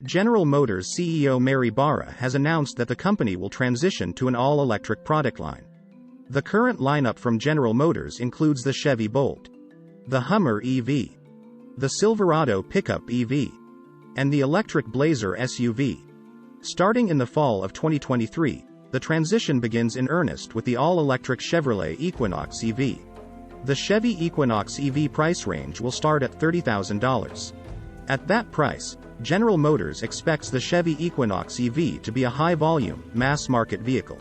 General Motors CEO Mary Barra has announced that the company will transition to an all-electric product line. The current lineup from General Motors includes the Chevy Bolt, the Hummer EV, the Silverado Pickup EV, and the electric Blazer SUV. Starting in the fall of 2023, the transition begins in earnest with the all-electric Chevrolet Equinox EV. The Chevy Equinox EV price range will start at $30,000. At that price, General Motors expects the Chevy Equinox EV to be a high-volume, mass-market vehicle.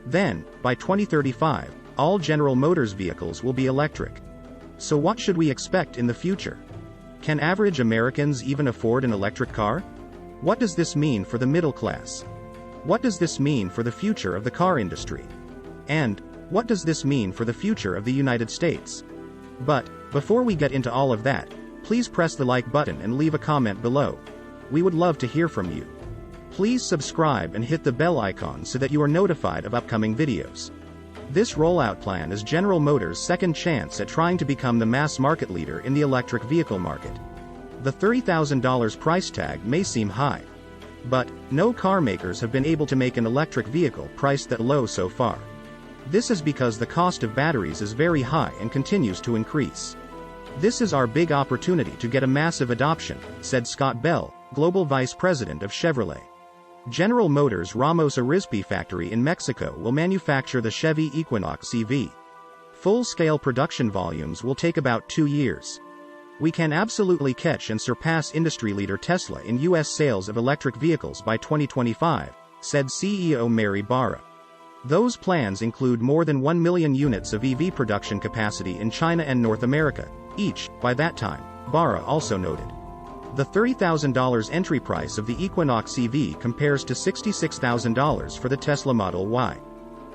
Then, by 2035, all General Motors vehicles will be electric. So what should we expect in the future? Can average Americans even afford an electric car? What does this mean for the middle class? What does this mean for the future of the car industry? And, what does this mean for the future of the United States? But, before we get into all of that, please press the like button and leave a comment below. We would love to hear from you. Please subscribe and hit the bell icon so that you are notified of upcoming videos. This rollout plan is General Motors' second chance at trying to become the mass market leader in the electric vehicle market. The $30,000 price tag may seem high. But, no car makers have been able to make an electric vehicle priced that low so far. This is because the cost of batteries is very high and continues to increase. This is our big opportunity to get a massive adoption, said Scott Bell, Global Vice President of Chevrolet. General Motors' Ramos Arizpe factory in Mexico will manufacture the Chevy Equinox EV. Full-scale production volumes will take about 2 years. We can absolutely catch and surpass industry leader Tesla in U.S. sales of electric vehicles by 2025, said CEO Mary Barra. Those plans include more than 1 million units of EV production capacity in China and North America, each, by that time, Barra also noted. The $30,000 entry price of the Equinox EV compares to $66,000 for the Tesla Model Y.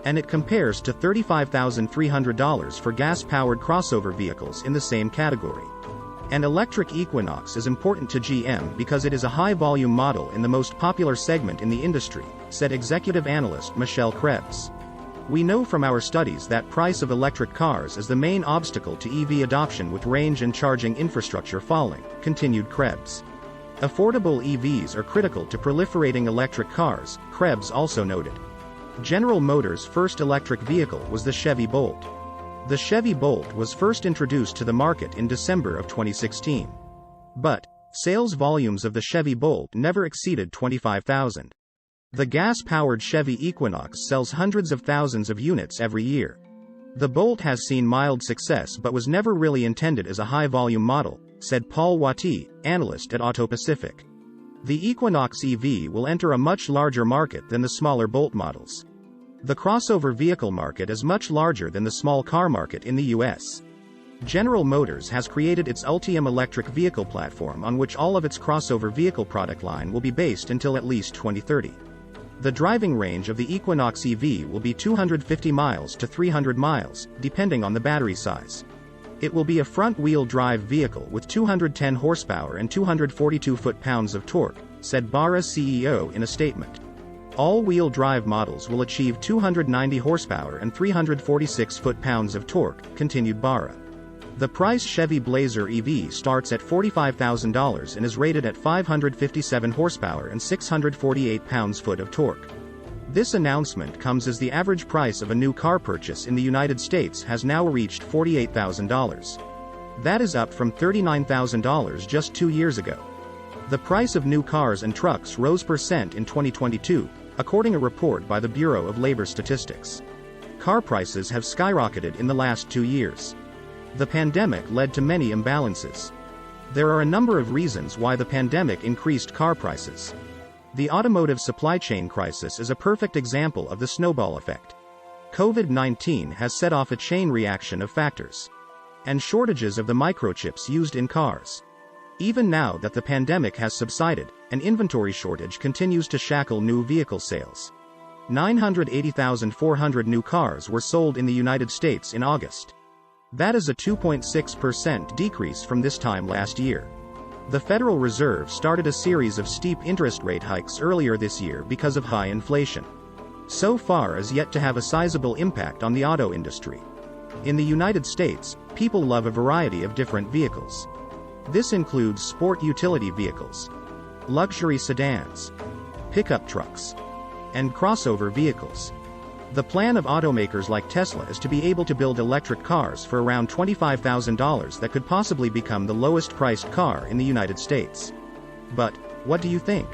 And it compares to $35,300 for gas-powered crossover vehicles in the same category. An electric Equinox is important to GM because it is a high-volume model in the most popular segment in the industry, said executive analyst Michelle Krebs. We know from our studies that price of electric cars is the main obstacle to EV adoption, with range and charging infrastructure falling, continued Krebs. Affordable EVs are critical to proliferating electric cars, Krebs also noted. General Motors' first electric vehicle was the Chevy Bolt. The Chevy Bolt was first introduced to the market in December of 2016. But, sales volumes of the Chevy Bolt never exceeded 25,000. The gas-powered Chevy Equinox sells hundreds of thousands of units every year. The Bolt has seen mild success but was never really intended as a high-volume model, said Paul Wattie, analyst at Auto Pacific. The Equinox EV will enter a much larger market than the smaller Bolt models. The crossover vehicle market is much larger than the small car market in the U.S. General Motors has created its Ultium electric vehicle platform on which all of its crossover vehicle product line will be based until at least 2030. The driving range of the Equinox EV will be 250 miles to 300 miles, depending on the battery size. It will be a front-wheel drive vehicle with 210 horsepower and 242 foot-pounds of torque, said Barra CEO in a statement. All-wheel drive models will achieve 290 horsepower and 346 foot-pounds of torque, continued Barra. The price Chevy Blazer EV starts at $45,000 and is rated at 557 horsepower and 648 pounds-foot of torque. This announcement comes as the average price of a new car purchase in the United States has now reached $48,000. That is up from $39,000 just 2 years ago. The price of new cars and trucks rose percent in 2022, according to a report by the Bureau of Labor Statistics. Car prices have skyrocketed in the last 2 years. The pandemic led to many imbalances. There are a number of reasons why the pandemic increased car prices. The automotive supply chain crisis is a perfect example of the snowball effect. COVID-19 has set off a chain reaction of factors. And shortages of the microchips used in cars. Even now that the pandemic has subsided, an inventory shortage continues to shackle new vehicle sales. 980,400 new cars were sold in the United States in August. That is a 2.6% decrease from this time last year. The Federal Reserve started a series of steep interest rate hikes earlier this year because of high inflation. So far as yet to have a sizable impact on the auto industry. In the United States, people love a variety of different vehicles. This includes sport utility vehicles, luxury sedans, pickup trucks, and crossover vehicles. The plan of automakers like Tesla is to be able to build electric cars for around $25,000 that could possibly become the lowest-priced car in the United States. But, what do you think?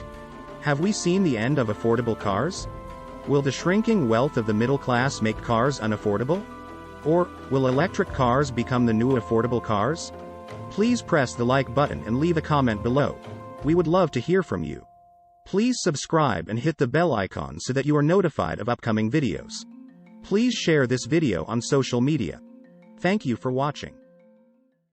Have we seen the end of affordable cars? Will the shrinking wealth of the middle class make cars unaffordable? Or, will electric cars become the new affordable cars? Please press the like button and leave a comment below. We would love to hear from you. Please subscribe and hit the bell icon so that you are notified of upcoming videos. Please share this video on social media. Thank you for watching.